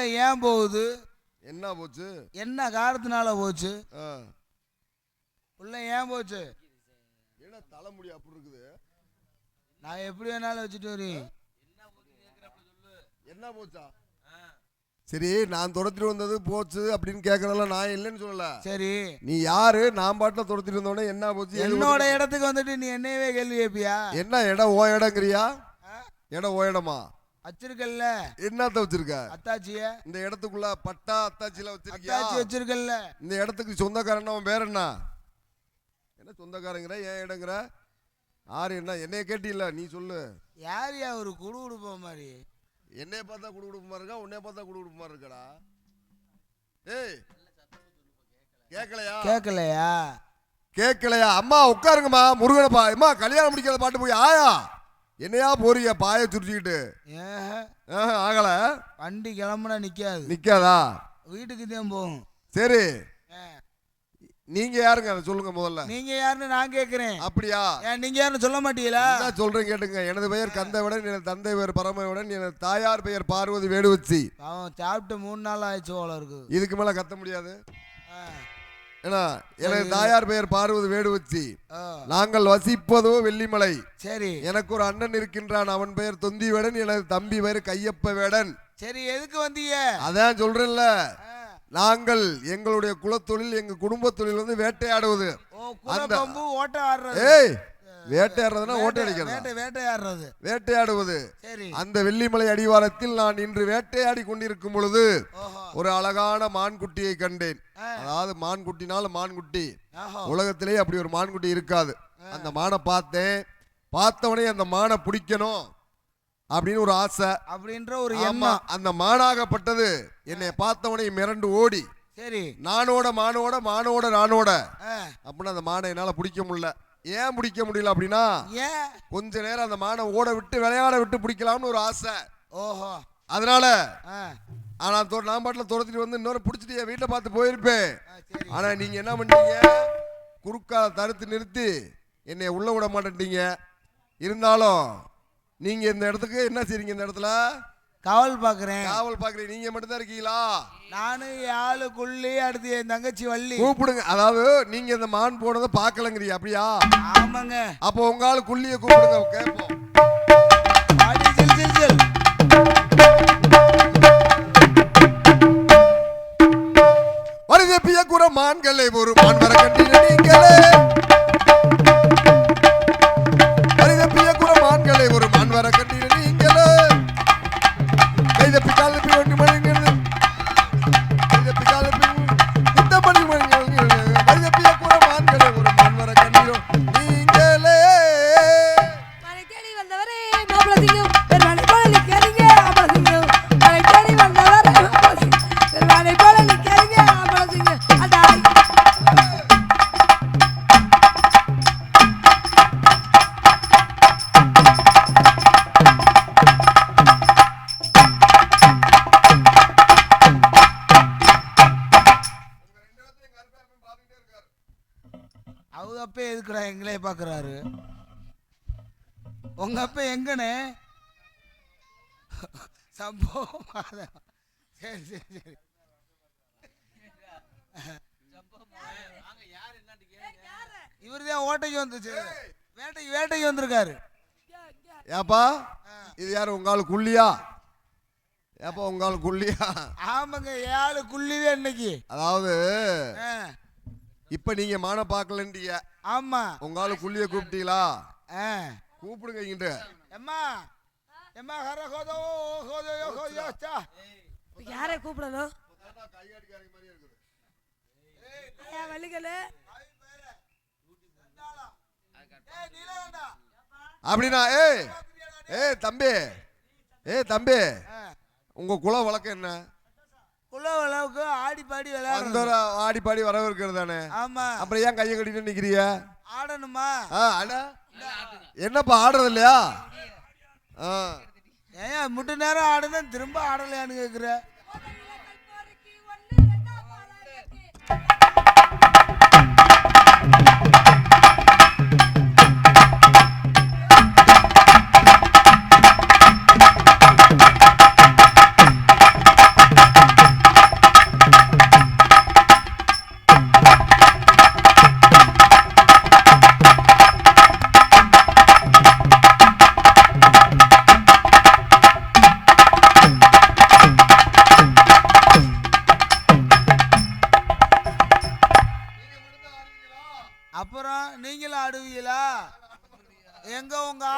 புள்ள ஏன் போகுது? என்ன போச்சு? என்ன காரணத்தினால போச்சு? புள்ள ஏன் போச்சு? என்ன தலைமுடி அப்படி இருக்குது? நான் எப்படி வேணாலும் வச்சுட்டு வரேன். என்ன போச்சா? சரி, நான் துரத்திட்டு வந்தது போச்சு அப்படின்னு கேட்கறதெல்லாம் நான் இல்லைன்னு சொல்லல. சரி, நீ யாரு? நான் பாட்டில் துரத்திட்டு வந்தோடனே என்ன போச்சு? என்னோட இடத்துக்கு வந்துட்டு நீ என்னையவே கேள்வி கேட்பியா? என்ன இடம் ஓ இடங்கிறியா? இடம் ஓ இடமா வச்சிருக்கல்ல? என்னத்த வச்சிருக்க? அத்தாச்சிய இந்த இடத்துக்குள்ள பட்டா அத்தாச்சில வச்சிருக்கியா? அத்தாச்சி வச்சிருக்கல்ல. இந்த இடத்துக்கு சொந்தக்காரன் அவன் பேர் என்ன? என்ன சொந்தக்காரங்கிற? ஏன் இடங்கிற? ஆறு என்ன? என்னைய கேட்டில்ல, நீ சொல்லு. யார் யா ஒரு குடு குடுப்ப மாதிரி? என்னைய பார்த்தா குடு குடுப்பமா இருக்கா? உன்னைய பார்த்தா குடு குடுப்பமா இருக்கடா? ஏய், கேட்கலையா? கேட்கலையா? கேட்கலையா? அம்மா உட்காருங்கம்மா. முருகனப்பா அம்மா கல்யாணம் முடிக்காத பாட்டு போய் ஆயா என்னையா போறீங்க பாய சுருட்டிக்கிட்டு? ஆகல, வண்டி கிளம்புனா நிக்காதா? வீட்டுக்கு தான் போகும். சரி, நீங்க யாருங்க சொல்லுங்க முதல்ல. நீங்க யாருன்னு நான் கேக்குறேன். அப்படியா? நீங்க யாருன்னு சொல்ல மாட்டீங்களா? சொல்றேன் கேட்டுங்க. எனது பெயர் கந்தவிடன், எனது தந்தை பெயர் பரமவிடன், எனது தாயார் பெயர் பார்வதி வேடுவச்சி. அவன் சாப்பிட்டு 3 நாள் ஆயிடுச்சு போல இருக்கு. இதுக்கு மேல கத்த முடியாது. ஏன்னா எனது தாயார் பெயர் பார்வதி வேடுவச்சி. நாங்கள் வசிப்பதோ வெள்ளிமலை. சரி, எனக்கு ஒரு அண்ணன் இருக்கின்றான், அவன் பெயர் தொந்தி வேடன், எனது தம்பி பெயர் கையப்ப வேடன். சரி, எதுக்கு வந்தீங்க? அதான் சொல்றேன்ல, நாங்கள் எங்களுடைய குலத்தொழில், எங்க குடும்ப தொழில் வந்து வேட்டையாடுவது. வேட்டையாடுறதுன்னா ஓட்டை அடிக்கிறது, வேட்டையாடுவது. அந்த வெள்ளிமலை அடிவாரத்தில் நான் இன்று வேட்டையாடி கொண்டிருக்கும் பொழுது ஒரு அழகான மான்குட்டியை கண்டேன். அதாவது மான்குட்டினால மான்குட்டி, உலகத்திலேயே அப்படி ஒரு மான்குட்டி இருக்காது. அந்த மானை பார்த்தேன். பார்த்தவனே அந்த மானை பிடிக்கணும் அப்படின்னு ஒரு ஆசை, அப்படின்ற ஒரு எண்ணம். அந்த மானாகப்பட்டது என்னை பார்த்தவனை மிரண்டு ஓடி, சரி நானோட மானோட மானோட நானோட அப்படின்னு அந்த மானை என்னால பிடிக்க முடியல. ஏன் பிடிக்க முடியல அப்படின்னா, கொஞ்ச நேரம் அந்த மானை ஓட விட்டு விளையாட விட்டு பிடிக்கலாம்னு ஒரு ஆசை. ஓஹோ, அதனால நான் பாட்டில் துரத்திட்டு வந்து இன்னொரு பிடிச்சிட்டு என் வீட்டை பார்த்து போயிருப்பேன். ஆனா நீங்க என்ன பண்ணீங்க? குறுக்கால தடுத்து நிறுத்தி என்னை உள்ள விட மாட்டேன்ட்டீங்க. இருந்தாலும் நீங்க இந்த இடத்துக்கு என்ன செய்றீங்க? இந்த இடத்துல காவல் பாக்குறேன். காவல் பாக்குறீங்க. நீங்க மட்டும் தான் இருக்கீங்களா? நானு ஆளு குள்ளி, அடுத்து என் தங்கச்சி வள்ளி. கூப்பிடுங்க. அதாவது நீங்க இந்த மான் போனதை பாக்கலங்கிறீங்க, அப்படியா? ஆமாங்க. அப்போ உங்க ஆளு குள்ளிய கூப்பிடுங்க, கேட்போம். வருதப்பிய குற மான்களை ஒரு மான் வர கண்டின நீங்களே, மான்களை ஒரு மான் வர கண்டின நீங்களே, கைதப்பி காலப்பி ஒன்று மணிங்கிறது, கைதப்பி காலப்பி இந்த மணி மணிங்கிறது, கைதப்பிய குற மான்களை ஒரு மான் வர கண்டினோ நீங்களே. மலை தேடி வந்தவரே மாப்பிளசிங்கம், பெருமாளை போல நிற்கிறீங்க மாப்பிளசிங்கம். மலை தேடி வந்தவரே மாப்பிளசிங்கம், பெருமாளை போல நிற்கிறீங்க மாப்பிளசிங்கம். அடாய் அவங்க அப்பா எதுக்குடா எங்களே பாக்குறாரு? உங்க அப்பா எங்கனே? சம்பவம். சரி சரி சரி, இவருதான் ஓட்டைக்கு வந்துச்சு, வேட்டைக்கு வந்திருக்காரு. ஏப்பா இது யாரு? உங்க ஆளு குள்ளியா? ஏப்பா உங்க ஆளு குள்ளியா? ஆமாங்க, ஏழு குள்ளிவே இன்னைக்கு. அதாவது இப்ப நீங்க மான பாக்கலன்றீங்க. ஆமா, உங்க ஆளு குள்ளிய கூப்பிட்டீங்களா? கூப்பிடுங்க இங்கிட்டு. எம்மா எம்மா ஹர கோதோ கோதோ கோதோ சா. யாரை கூப்பிடணும்? ஐயா வள்ளிகளே அப்படின்னா தம்பி, தம்பி உங்க குல வழக்கம் என்ன? குல வழக்கு ஆடி பாடி விளையாடுறது. ஆடி பாடி வரவு இருக்கிறது தானே? ஆமா. அப்புறம் ஏன் கையை கட்டிட்டு நிக்கிறீங்க? ஆடணுமா? என்னப்பா ஆடுறது இல்லையா? ஏன் முட்டு நேரம் ஆடுனா திரும்ப ஆடலையான்னு கேக்குற?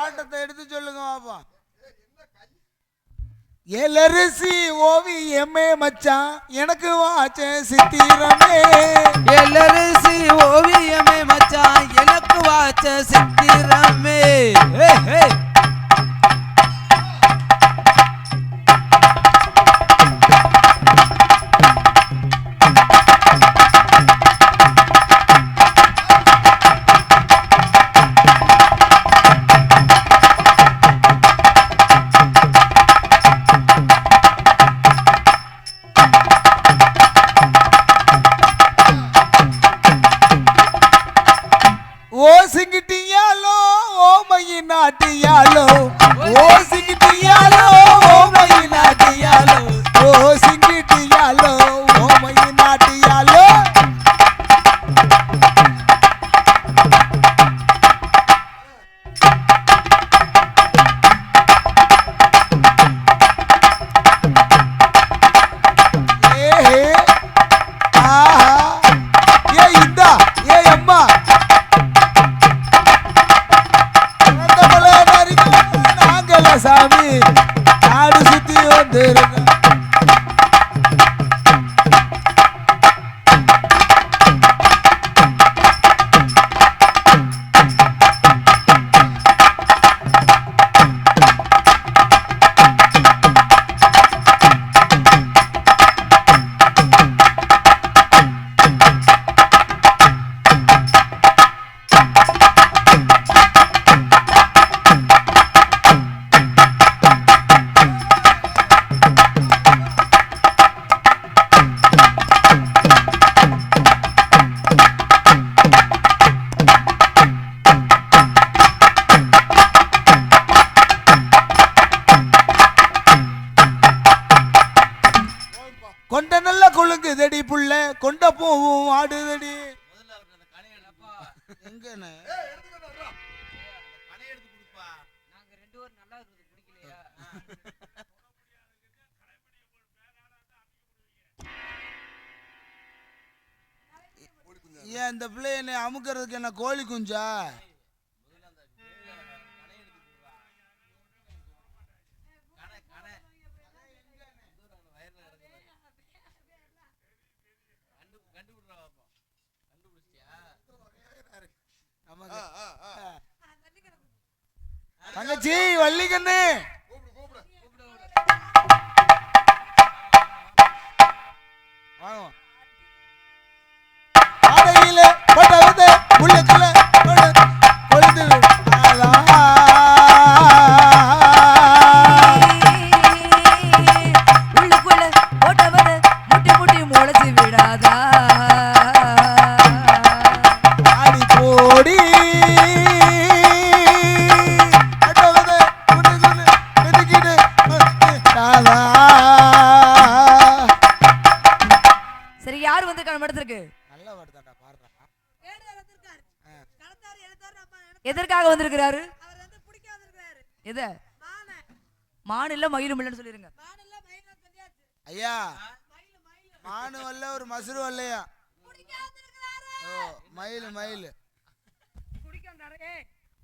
ஆட்டத்தை எடுத்து சொல்லுங்க பாப்பா. எலரிசி ஓவியமே மச்சான் எனக்கு வாச்ச சித்திரமே. எலரிசி ஓவியமே மச்சான் எனக்கு வாச்ச சித்திரமே. ஓ சிங்கிட்டியாலோ ஓ மயி நாட்டியாலோ. ஓ சிங்கிட்டியாலோ ஓ மயி நாட்டியாலோ. ஓ சிங்கிட்டியாலோ ஓ மயி நாட்டியாலோ. ஏ ஆஹா ஏ இந்தா ஏ அம்மா சாமி நாடு சுத்தி வந்துருங்க. கொண்ட நல்ல கொழுங்குதடி புள்ள கொண்ட போவும் ஆடுதடி. எங்கண்ணே ஏன் இந்த பிள்ளை என்னை அமுக்கிறதுக்கு என்ன கோழி குஞ்சா? தங்கச்சி வள்ளிக்கண்ணு வாங்க. ஆடையில போட்டது உள்ளத்துல கொழுந்து உள்ளுக்குள்ள போட்டவது முட்டி முட்டி முளைச்சு விடாதா. ஆடி போடி சரி யார் வந்து இடத்திற்கு எதற்காக வந்திருக்கிறாரு? எது மான் இல்ல மயிலும் இல்லன்னு சொல்லிருங்க. ஐயா மானு வரல ஒரு மசுரு வரலையா? மயில் மயில்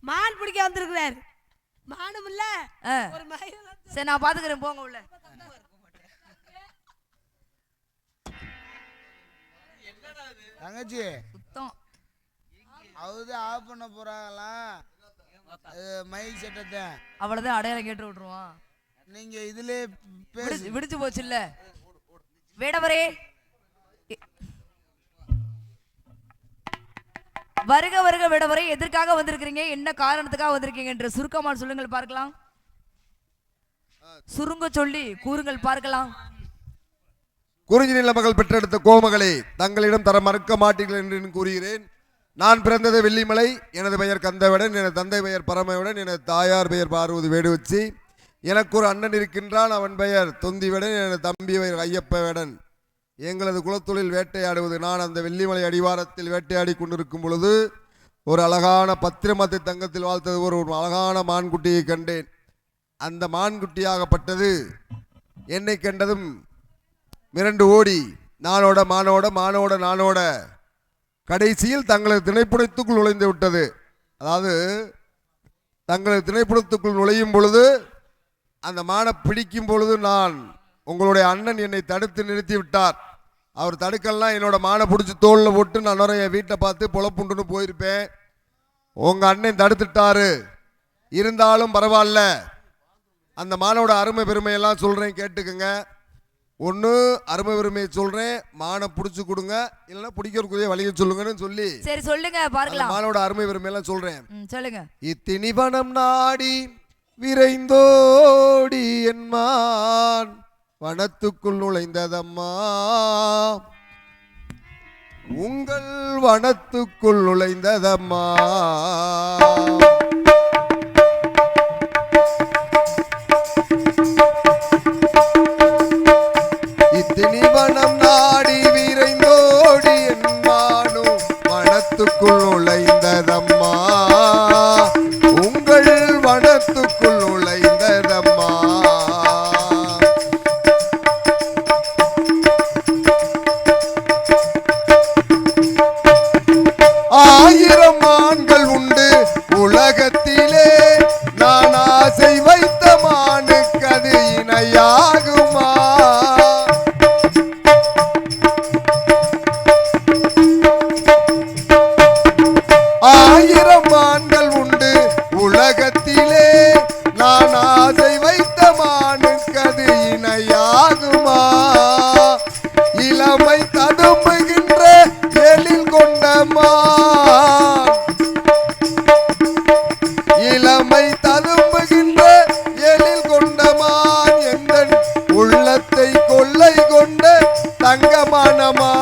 மான் பிடிக்க வந்திருக்கிறாரு. மானும் இல்ல ஒரு மயில். சரி நான் பாத்துக்கிறேன் போங்க உள்ள. தங்கச்சி சுத்தம் அவுது ஆஃப் பண்ண போறாங்களாம் மைக் செட்டத்தை. அவ்வளவுதான் அடையாளம் கேட்டு விட்டுருவான். நீங்க இதுல விடுச்சு போச்சு இல்ல வேடவரே. வருக வருக வேடவரே, எதற்காக வந்திருக்கிறீங்க, என்ன காரணத்துக்காக வந்திருக்கீங்க என்று சுருக்கமா சொல்லுங்கள் பார்க்கலாம். சுருங்க சொல்லி கூறுங்கள் பார்க்கலாம். குறிஞ்சி நில மகள் பெற்றெடுத்த கோமகளே, தங்களிடம் தர மறுக்க மாட்டீர்கள் என்று கூறுகிறேன். நான் பிறந்தது வெள்ளிமலை. எனது பெயர் கந்தவேடன், எனது தந்தை பெயர் பரமவேடன், எனது தாயார் பெயர் பார்வதி வேடுவச்சி. எனக்கு ஒரு அண்ணன் இருக்கின்றான், அவன் பெயர் தொந்திவேடன், எனது தம்பி பெயர் ஐயப்பவேடன். எங்களது குலத்தொழில் வேட்டையாடுவது. நான் அந்த வெள்ளிமலை அடிவாரத்தில் வேட்டையாடி கொண்டிருக்கும் பொழுது ஒரு அழகான பத்திரமத்தை தங்கத்தில் வாழ்த்தது ஒரு அழகான மான்குட்டியை கண்டேன். அந்த மான்குட்டியாகப்பட்டது என்னை கண்டதும் மிரண்டு ஓடி நானோட மானோட மானோட நானோட கடைசியில் தங்களது திணைப்புடைத்துக்குள் நுழைந்து விட்டது. அதாவது தங்களது திணைப்புறத்துக்குள் நுழையும் பொழுது அந்த மானை பிடிக்கும் பொழுது நான் உங்களுடைய அண்ணன் என்னை தடுத்து நிறுத்தி விட்டார். அவர் தடுக்கலாம் என்னோட மானை பிடிச்சி தோளில் போட்டு நான் நிறைய வீட்டை பார்த்து பொழப்புண்டுன்னு போயிருப்பேன். உங்க அண்ணன் தடுத்துட்டாரு. இருந்தாலும் பரவாயில்ல, அந்த மானோட அருமை பெருமையெல்லாம் சொல்றேன், கேட்டுக்குங்க. ஒன்று அருமை பெருமையை சொல்றேன், மானை பிடிச்சி கொடுங்க, இல்லைன்னா பிடிக்கிறதுக்குரிய வழியை சொல்லுங்கன்னு சொல்லி சரி சொல்லுங்க பார்க்கலாம். மானோட அருமை பெருமையெல்லாம் சொல்றேன். சொல்லுங்க. இத்திணிவனம் நாடி விரைந்தோடி என்மான் வனத்துக்குள் நுழைந்ததம்மா, உங்கள் வனத்துக்குள் நுழைந்ததம்மா. இத்திணிவனம் நாடி விரைந்தோடி என்மானும் வனத்துக்குள் நுழைந்ததம்மா, உங்கள் வனத்துக்குள் நுழைந்ததம்மா. ஆயிரம் ஆண்கள் உண்டு உலகத்திலே, நான் ஆசை வைத்த மானுக்கு அது இணையாகுமா? ஆயிரம் ஆண்கள் உண்டு உலகத்திலே, நான் ஆசை வைத்த மானுக்கு அது இணையாகுமா? இளமை ததும்புகின்ற எழில் கொண்ட மான், இளமை ததும்புகின்ற எழில் கொண்ட மான், எந்தன் உள்ளத்தை கொள்ளை கொண்ட தங்கமானமா.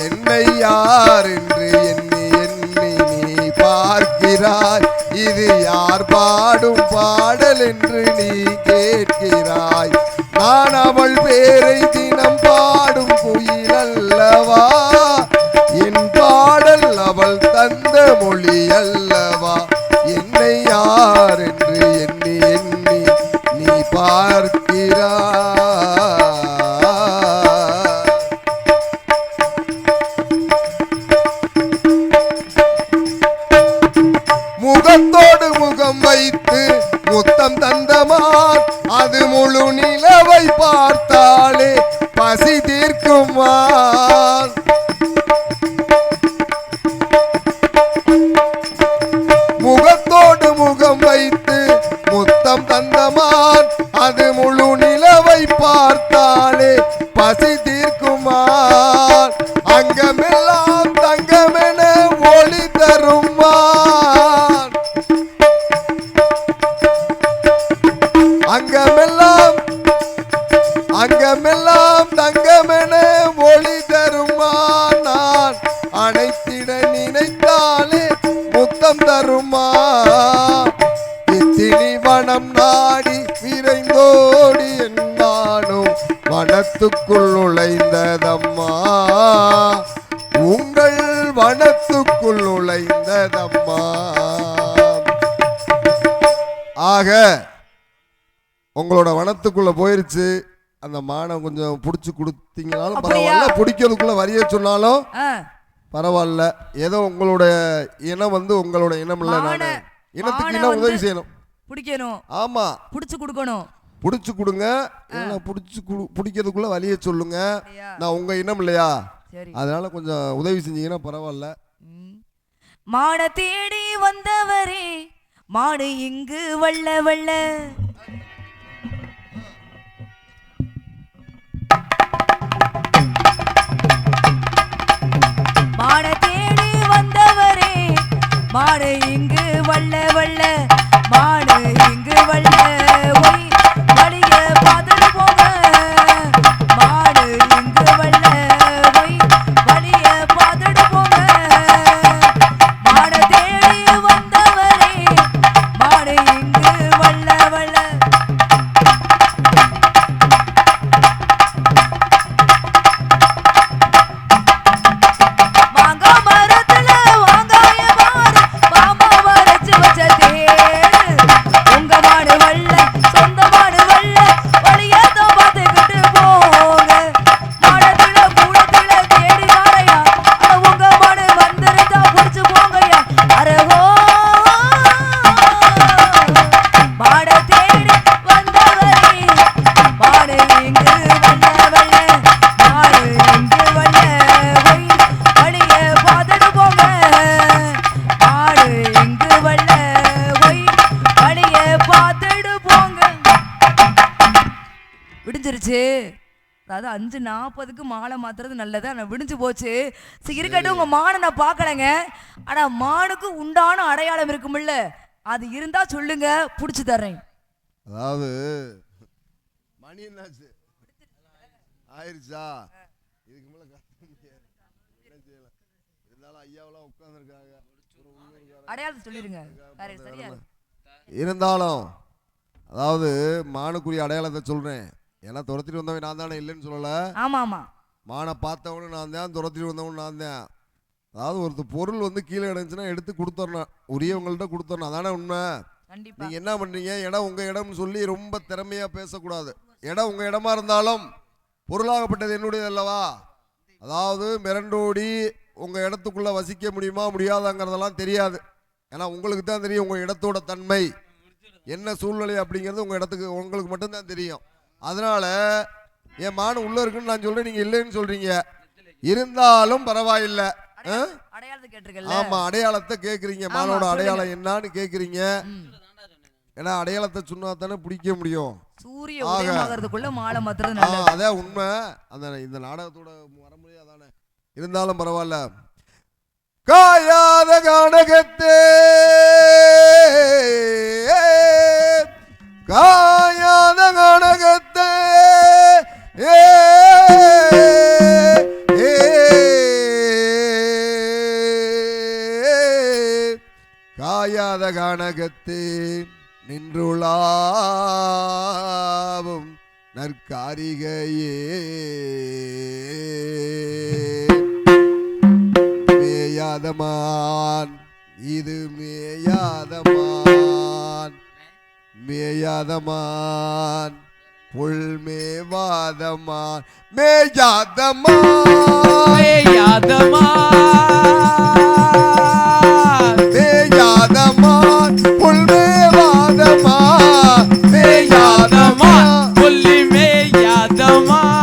என்னை யார் என்று எண்ணி எண்ணி நீ பார்க்கிறாய், இது யார் பாடும் பாடல் என்று நீ கேட்கிறாய். நான் அவள் பேரை தினம் பாடும் குயில் அல்லவா, என் பாடல் அவள் தந்த மொழி அல்லவா. என்னை யார் என்று எண்ணி எண்ணி நீ பார்க்கிறாய். முகத்தோடு முகம் வைத்து முத்தம் தந்தமான், அது முழு நிலவை பார்த்தாலே பசி தீர்க்குமான். முகத்தோடு முகம் வைத்து முத்தம் தந்தமான், அது முழு நிலவை பார்த்தாலே பசி தீர்க்குமான். அங்கமெல்லாம் தங்கமென ஒளி தருமான், அங்கமெல்லாம் அங்கமெல்லாம் தங்கமென ஒளி தருமான். நான் அனைத்திட நினைத்தாலே முத்தம் தருமா. இத்தினி வனம் நாடி விரைந்தோடி என்னானும் வனத்துக்குள் நுழைந்ததம்மா, உங்கள் வனத்துக்குள் நுழைந்ததம்மா. ஆக உங்களோட வனத்துக்குள்ள போயிருச்சு. அந்த மானை கொஞ்சம் பிடிச்சி கொடுத்தீங்கனாலும் பரவாயில்ல, பிடிக்கிறதுக்குள்ள வரிய சொன்னாலும் பரவாயில்ல. ஏதோ உங்களுடைய இனம் வந்து உங்களோட இனம் இல்ல, நானு இனத்துக்கு இனம் உதவி செய்யணும், பிடிக்கணும். ஆமா, பிடிச்சு கொடுக்கணும். பிடிச்சு கொடுங்க, பிடிக்கிறதுக்குள்ள வழிய சொல்லுங்க. நான் உங்க இனம் இல்லையா, அதனால கொஞ்சம் உதவி செஞ்சீங்கன்னா பரவாயில்ல. மாட தேடி வந்தவரே மாடு இங்கு வள்ள வள்ள, மாட தேடி வந்தவரே மாடு இங்கு வள்ள வள்ள, மாடு இங்கு வள்ள ஒய் வழிய பார்த்துட்டு போங்க, மாடு இங்கு வள்ள ஒய் வழிய பார்த்துட்டு போங்க. மாட தேடி வந்தவரே மாடு இங்கு வள்ள வள்ள. மாங்காய் மரத்துல வாங்காய மாறு மாமா வரைச்சு வச்ச தேரு, போச்சு. அதாவது 5:40க்கு மாலை மாத்துறது நல்லதா நான் விடிஞ்சு போச்சு. சரி இருக்கட்டும், உங்க மானை நான் பார்க்கலைங்க. ஆனா மானுக்கு உண்டான அடையாளம் இருக்குமில்ல, அது இருந்தா சொல்லுங்க, புடிச்சு தர்றேன். அதாவது மணி என்னாச்சு ஆயிருச்சா? இதுக்கு மேல இருந்தாலும் ஐயாவெல்லாம் உட்கார்ந்துருக்காங்க. அடையாளத்தை சொல்லிருங்க. சரியா இருந்தாலும் அதாவது மானுக்குரிய அடையாளத்தை சொல்றேன். ஏன்னா துரத்திட்டு வந்தவன் நான் தானே, இல்லைன்னு சொல்லல. ஆமா ஆமா, மானை பார்த்தவனும் நான் தான், துரத்திட்டு வந்தவனும் நான் தான். அதாவது ஒருத்தர் பொருள் வந்து கீழே கிடந்துச்சுன்னா எடுத்து கொடுத்துடணும், உரியவங்கள்ட்ட கொடுத்துடணும். அதானே உண்மை. நீங்க என்ன பண்றீங்க, இடம் உங்க இடம்னு சொல்லி ரொம்ப திறமையா பேசக்கூடாது. இடம் உங்க இடமா இருந்தாலும் பொருளாகப்பட்டது என்னுடையது அல்லவா? அதாவது மிரண்டோடி உங்க இடத்துக்குள்ள வசிக்க முடியுமா முடியாதாங்கிறதெல்லாம் தெரியாது. ஏன்னா உங்களுக்கு தான் தெரியும் உங்க இடத்தோட தன்மை என்ன சூழ்நிலை அப்படிங்கிறது உங்க இடத்துக்கு உங்களுக்கு மட்டும்தான் தெரியும். அதனால என் மானு உள்ள இருக்குன்னு நான் சொல்றேன், நீங்க இல்லைன்னு சொல்றீங்க. இருந்தாலும் பரவாயில்லை. ஆமா, அடையாளத்தை கேக்குறீங்க, மானோட அடையாளம் என்னன்னு கேக்குறீங்க. ஏன்னா அடையாளத்தை சொன்னா தானே பிடிக்க முடியும். சூரிய உதயமாகிறதுக்குள்ள மாலை மாத்துறது நல்லது. அதான் உண்மை. அந்த இந்த நாடகத்தோட வரமுறையா தானே. இருந்தாலும் பரவாயில்ல. காயாத கானகத்தே காயாத கானகத்தே காயாத கானகத்தே நின்றுளாவும் நற்காரிகையே மேயாதமான் இது மேயாதமான் மேயாதமான் புல்மேவாதமான் மேயாதமான் மேயாதமான் மேயாதமான் புல்மேவாதமான் மேயாதமான் புல்லி மேயாதமான்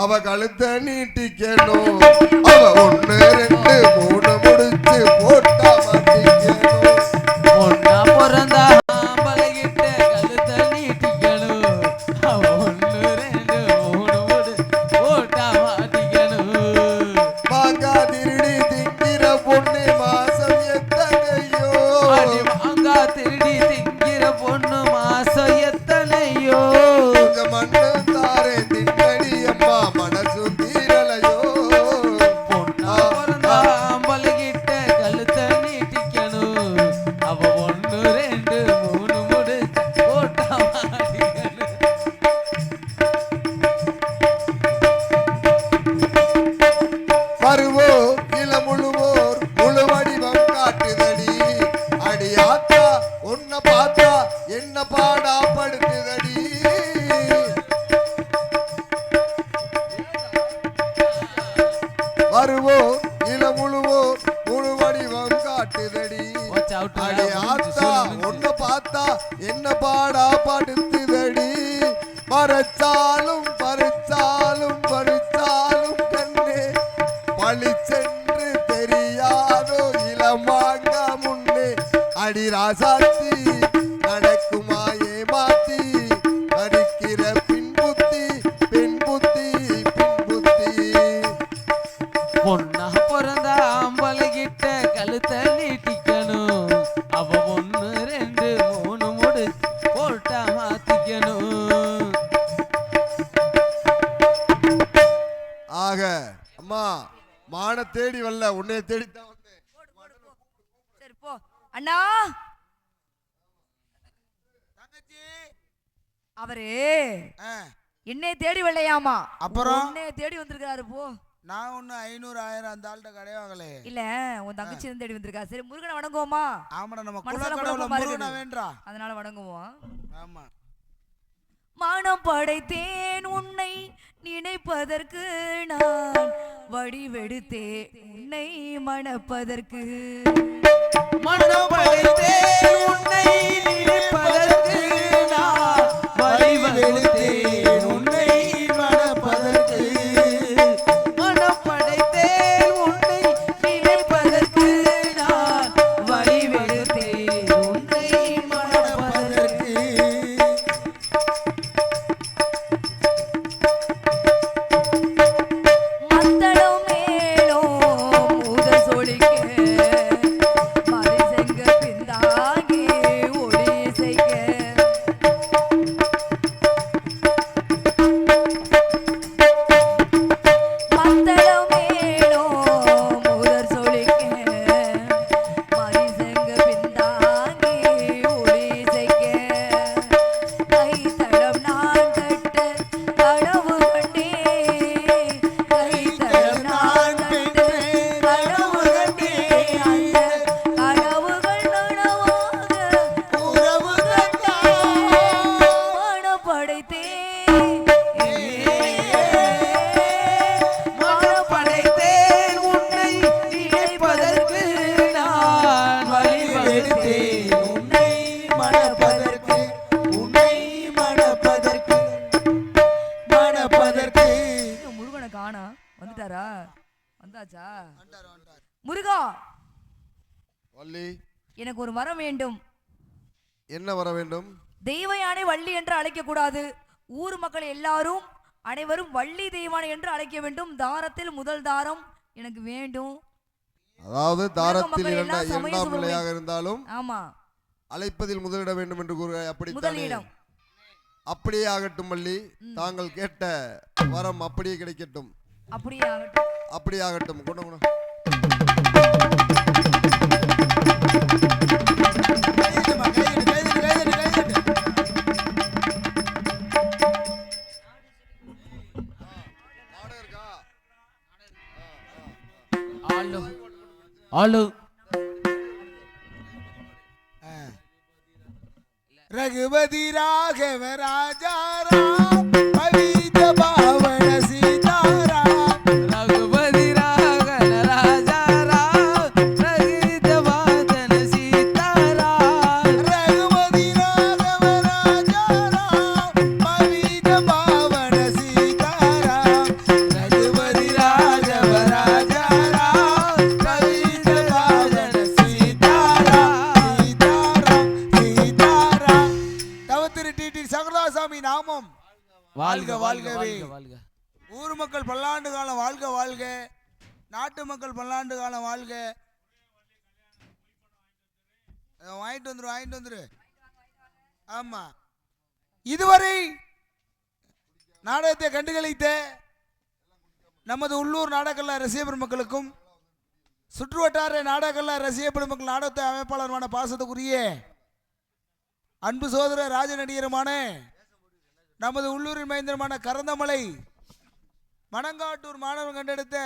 அவ கழுத்த நீட்டிக்கணும், அவ 1 2 3 முடிச்சு போட்டா மாட்டிக்கணும். ஒன்னா பிறந்தா ஆம்பளைகிட்ட கழுத்த நீட்டிக்கணும், அவ 1 2 3 முடிச்சு போட்டா மாட்டிக்கணும். மாங்கா திருடி திங்கிற பொண்ணு மாசம் எத்தனையோ, மாங்கா திருடி திங்கிற பொண்ணு மாசம் எத்தனையோ. மண்ணு தாரே தின்னடி அம்மா மனசு தீரலையோ. பொண்ணா பிறந்தா ஆம்பளைகிட்ட கழுத்த மாறுவோ இளமுழுவோ முழு வடிவம் காட்டுதடி அடி ஆத்தா ஒன்ன பார்த்தா என்ன பாடா படுத்துதடி மறைச்சாலும் பறிச்சாலும் பறிச்சாலும் கண்ணே பழி சென்று தெரியாதோ இளமாங்க முன்னே அடி ராசாத்தி நடக்குமா ஏமாத்தி அடிக்கிற பின் புத்தி பெண் புத்தி பின் புத்தி பொண்ணா பிறந்த ஆம்பளைகிட்ட கழுத்த நீட்டிக்கணும் அவ 1 2 3 முடி போட்டா மாத்திக்கணும் ஆக அம்மா மான தேடி வரல உன்னை தேடித்தான் வந்தேன். சரி போ அண்ணா தங்கச்சி அவரு ஆ, என்னை தேடி வரலையாமா அப்புறம்? உன்னை தேடி வந்திருக்காரு போ நான் ஒண்ணு 500 1000 அந்த ஆள்கிட்ட கிடையாங்களே. இல்ல உன் தங்கச்சி தான் தேடி வந்திருக்கா சரி முருகனை வணங்குவோமா ஆமாடா நம்ம மனசுல குலக்கடவுள குழப்பமா முருகனை இருக்குது. வேண்டா. அதனால வணங்குவோம் ஆமா மானம் படைத்தேன் உன்னை நினைப்பதற்கு நான் வடிவெடுத்தேன் உன்னை மணப்பதற்கு மனம் படைத்தேன் உன்னை நினைப்பதற்கு நான் வடிவெடுத்தேன் உன்னை மணப்பதற்கு மனம் படைத்தேன் உன்னை நினைப்பதற்கு நான் வடிவெடுத்தேன் உன்னை மணப்பதற்கு மத்தளம் மேலும் முதல் சொலிக்க மதிசெங்க பிந்தாங்கி ஒளி இசைக்க மத்தளம் மேலும் முதல் சொலிக்க மதிசெங்க பிந்தாங்கி ஒளி இசைக்க கைத்தளம் நான் கட்ட கனவு கண்டேன் கைத்தளம் நான் கட்ட கனவு கண்டேன் அந்த கனவுகள் நனவாக உறவு கண்டான் மனம் படைத்தேன் மனம் படைத்தேன் உன்னை நினைப்பதற்கு நான் வழிவகுத்தேன் உன்னை மணப்பதற்கு உன்னை மணப்பதற்கு மணப்பதற்கு இன்னும் முருகனை காணா வந்துட்டாரா வந்தாச்சா முருகா வள்ளி எனக்கு ஒரு வரம் வேண்டும் என்ன வர வேண்டும் தெய்வ யானை வள்ளி என்று அழைக்க கூடாது ஊர் மக்கள் எல்லாரும் அனைவரும் வள்ளி தெய்வானை என்று அழைக்க வேண்டும் தாரத்தில் முதல் தாரம் எனக்கு வேண்டும் அதாவது தாரத்தில் மக்கள் எல்லாம் சமய இரண்டாம் சுபமே. நிலையாக இருந்தாலும் ஆமா அழைப்பதில் முதலிட வேண்டும் என்று கூற அப்படித்தானே முதலிடம் அப்படியே ஆகட்டும் வள்ளி தாங்கள் கேட்ட வரம் அப்படியே கிடைக்கட்டும் அப்படியே ஆகட்டும் அப்படியே ஆகட்டும் கொண்டு கொண்டு. கைதட்டுமா, கைதட்டு, கைதட்டு, கைதட்டு, கைதட்டு. ஆளு ஆளு ஆ. ரகுபதி ராகவ ராஜாராம் பவித பாவன சீதாராம் ரகுபதி ராகன ராஜாராம் ரகித வாதன சீதாராம் ரகுபதி ராகவ ராஜாராம் பவித பாவன சீதாராம் ரகுபதி ராகவ ராஜாராம் பவித பாவன சீதாராம் சீதாராம் தவத்திரு டிடி சங்கரதாசாமி நாமம் வாழ்க வாழ்கவே. வாழ்க ஊர் மக்கள் பல்லாண்டு காலம் வாழ்க வாழ்க, நாட்டு மக்கள் பல்லாண்டு காலம் வாழ்க. வாங்கிட்டு வந்துரு ஆமா. இதுவரை நாடகத்தை கண்டுகளித்த நமது உள்ளூர் நாடகக்கல்லா ரசிக பெருமக்களுக்கும் சுற்றுவட்டார நாடகக்கல்லா ரசிக பெருமக்கள் நாடகத்தை அமைப்பாளருமான பாசத்துக்குரிய அன்பு சோதர ராஜநடிகருமான நமது உள்ளூரின் மைந்தருமான கரந்தமலை மணங்காட்டூர் மாணவன் கண்டெடுத்த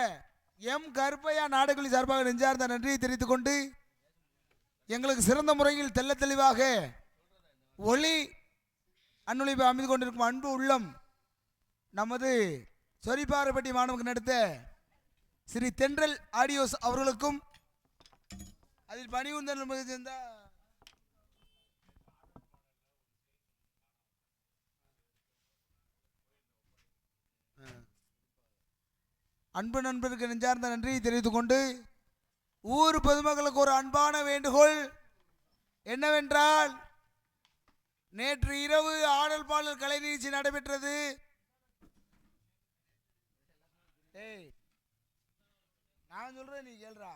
எம் கருப்பையா நாடகக்குழு சார்பாக நெஞ்சார்ந்த நன்றியை தெரிவித்துக் கொண்டு எங்களுக்கு சிறந்த முறையில் தெள்ள தெளிவாக ஒளி அன்னொழிப்பை அமைந்து கொண்டிருக்கும் அன்பு உள்ளம் நமது சொரிப்பாறைப்பட்டி மாணவன் எடுத்த ஸ்ரீ தென்றல் ஆடியோஸ் அவர்களுக்கும் அதில் பணிவுந்தன் சேர்ந்த அன்பு நண்பருக்கு நெஞ்சார்ந்த நன்றியை தெரிவித்துக் கொண்டு ஊர் பொதுமக்களுக்கு ஒரு அன்பான வேண்டுகோள் என்னவென்றால், நேற்று இரவு ஆடல் பாடல் கலை நிகழ்ச்சி நடைபெற்றது. நான் சொல்றேன், நீ கேள்றா.